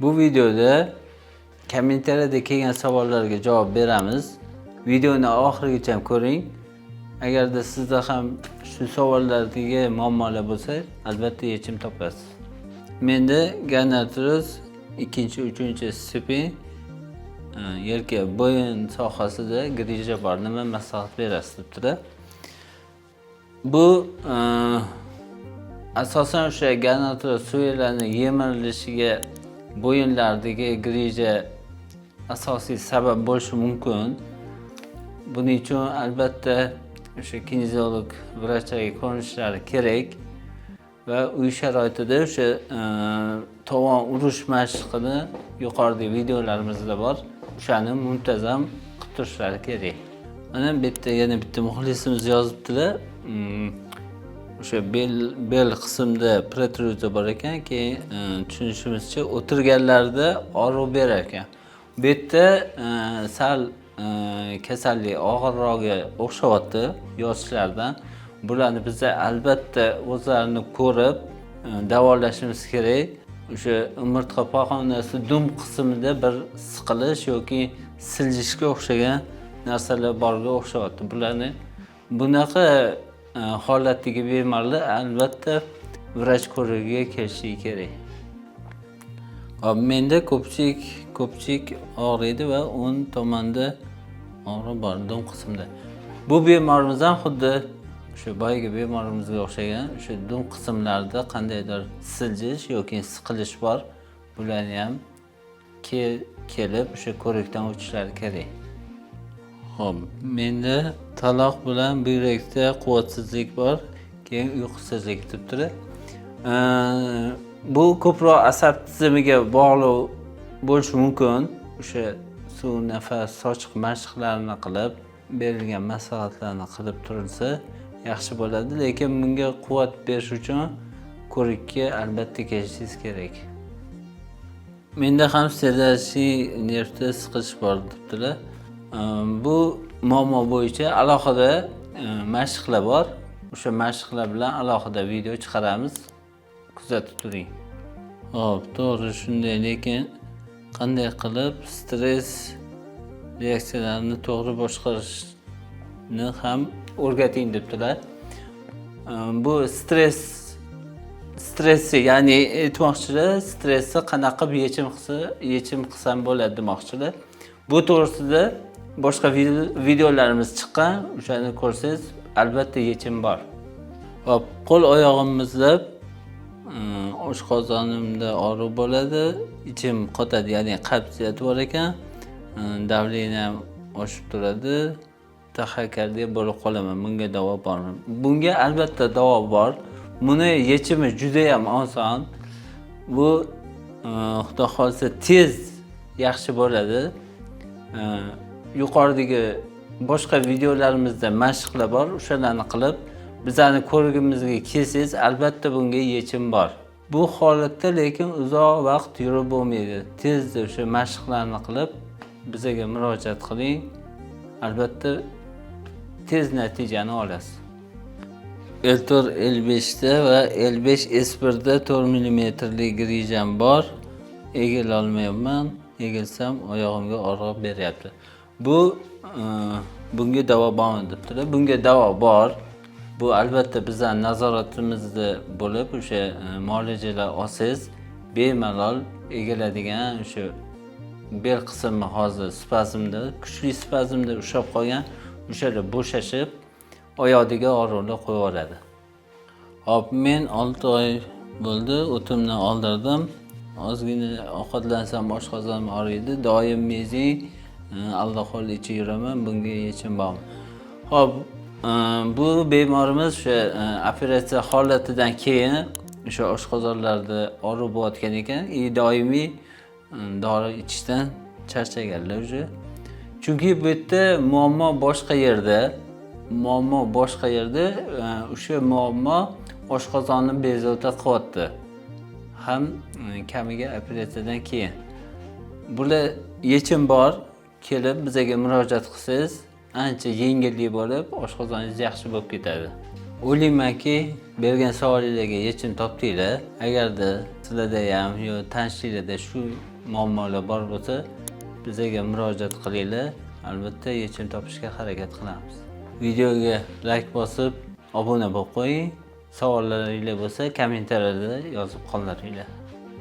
Bu videoda kommentariyada kelgan savollarga javob beramiz. Videoni oxirigacha ko'ring. Agarda sizda ham shu savollardagi muammolar bo'lsa, albatta yechim topasiz. Menda Ganatrus 2-3 stepень yelka bo'yin sohasida grija bor. Nima maslahat berasiz debdilar. Bu asosan o'sha Ganatrus suyuqlarning yemirilishiga bo'yinlardagi grija asosiy sabab bo'lishi mumkin. Buning uchun albatta o'sha kineziolog vrachga ko'rinishlari kerak va uy sharoitida o'sha tovon urish mashqini yuqoridagi videolarimizda bor. O'shani muntazam qilib turishlari kerak. Mana yana bitta muxlisimiz yozibdilar. O'sha bel qismida protruziya bor ekan, keyin tushunishimizcha o'tirganlarda og'riq berar ekan. Bu yerda sal kasallik og'irroqga o'xshayapti yoshlardan. Bularni biz albatta o'zlarini ko'rib davolashimiz kerak. O'sha umurtqa pog'onasi dum qismida bir siqilish yoki siljishga o'xshagan narsalar borga o'xshayapti. Bularni bunaqa holatdagi bemorlar albatta vrach ko'rigiga kelishi kerak. Menda ko'pchik og'riydi va o'ng tomonda og'riq bor, dum qismida. Bu bemorimiz ham xuddi o'sha boyagi bemorimizga o'xshagan o'sha dum qismlarida qandaydir siljish yoki siqilish bor. Bularni ham kelib o'sha ko'rikdan o'tishlari kerak. Xo'p, menda taloq bilan buyrakda quvvatsizlik bor, keyin uyqusizlik debdilar. Bu ko'proq asab tizimiga bog'liq bo'lishi mumkin. O'sha suv, nafas, sochiq mashqlarini qilib, berilgan maslahatlarni qilib turilsa yaxshi bo'ladi, lekin bunga quvvat berish uchun ko'rikka albatta kelishingiz kerak. Menda ham serdashi nervda siqish bor debdilar. Bu muammo bo'yicha alohida mashqlar bor. O'sha mashqlar bilan alohida video chiqaramiz. Kuzatib turing. Xo'p, to'g'ri shunday, lekin qanday qilib stress reaksiyalarini to'g'ri boshqarishni ham o'rgating debdilar. Bu stressi, ya'ni aytmoqchilar, stressni qanaqa yechim qilsam bo'ladi demoqchilar. Bu to'g'risida boshqa videolarimiz chiqqan, o'shani ko'rsangiz albatta yechim bor. Hop, qo'l oyog'imizda oshqozonimda og'riq bo'ladi, ichim qotadi, ya'ni qabziyat bor ekan, davleniyam oshib turadi, taxikardiya bo'lib qolaman. Bunga davo bormi? Bunga albatta davo bor. Buni yechimi juda ham oson. Bu xudo xolsa tez yaxshi bo'ladi. Yuqoridagi boshqa videolarimizda mashqlar bor, o'shalarni qilib bizani ko'rigimizga kelsangiz albatta bunga yechim bor. Bu holatda lekin uzoq vaqt yurib bo'lmaydi. Tezda o'sha mashqlarni qilib bizga murojaat qiling. Albatta tez natijani olasiz. Eltor L5 da va L5 S1 da 4 mm lik grijam bor. Egila olmayapman. Egilsam oyog'imga og'riq beryapti. Bunga davo bormi debdilar. Bunga davo bor. Bu albatta bizning nazoratimizda bo'lib, o'sha muolajalar olsangiz bemalol egiladigan o'sha bel qismi hozir spazmda, kuchli spazmda ushlab qolgan, o'shalar bo'shashib, oyoqdagi og'riqlar qo'yib yuboradi. Hop, men 6 oy bo'ldi, o'timni oldirdim. Ozgina ovqatlansam oshqozonim og'riydi. Doim mezing, allohol ichib yuraman. Bunga yechim bormi? Hop, bu bemorimiz o'sha operatsiya holatidan keyin o'sha oshqozonlarda og'riq bo'layotgan ekan, doimiy dori ichishdan charchaganlar o'sha. Chunki bu yerda muammo boshqa yerda. O'sha muammo oshqozonni bezovta qilyapti. Ham kamiga operatsiyadan keyin. Bular yechim bor. Kelib bizga murojaat qilsangiz ancha yengillik bo'lib, oshqozoningiz yaxshi bo'lib ketadi. O'ylaymanki, bergan savolingizga yechim topdinglar. Agarda sizlarda ham yo tanishinglarda shu muammolar bor bo'lsa, bizga murojaat qilinglar. Albatta yechim topishga harakat qilamiz. Videoga like bosib, obuna bo'lib qo'ying. Savollaringiz bo'lsa, kommentariyada yozib qoldiringlar.